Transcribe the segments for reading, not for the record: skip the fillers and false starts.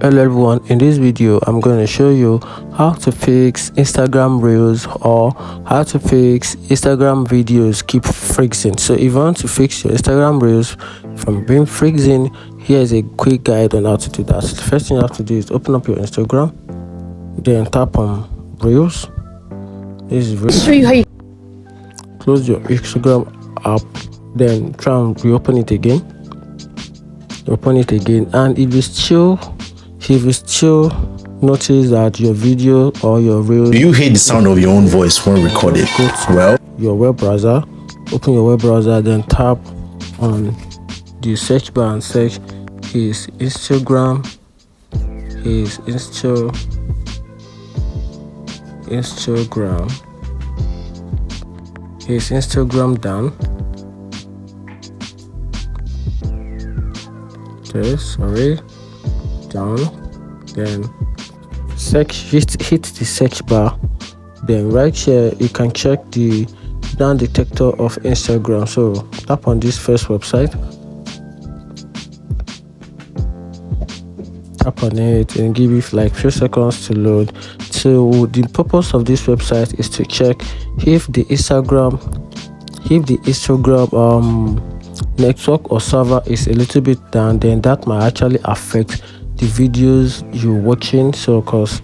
Hello everyone, in this video I'm going to show you how to fix Instagram reels or how to fix Instagram videos keep freezing. So if you want to fix your Instagram reels from being freezing, here's a quick guide on how to do that. So the first thing you have to do is open up your Instagram, then tap on reels. This is reels. Show you how you Close your Instagram app, then try and reopen it again. Open it again, and if you still notice that your video or your reel, do you hate the sound of your own voice when recorded? Well, your web browser, open your web browser, then tap on the search bar and search his Instagram down. Okay, sorry, down. Then hit the search bar. Then right here you can check the down detector of Instagram. So tap on this first website, tap on it and give it like few seconds to load. So the purpose of this website is to check if the Instagram network or server is a little bit down, then that might actually affect the videos you're watching. So because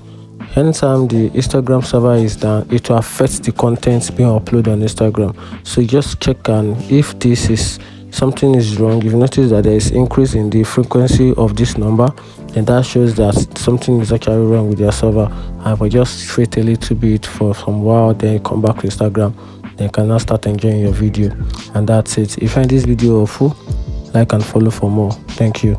anytime the Instagram server is down, it will affect the content being uploaded on Instagram. So just check, and if this is something is wrong, if you notice that there is increase in the frequency of this number, then that shows that something is actually wrong with your server. But just wait a little bit for some while, then you come back to Instagram, then you can now start enjoying your video. And that's it. If you find this video helpful, like and follow for more. Thank you.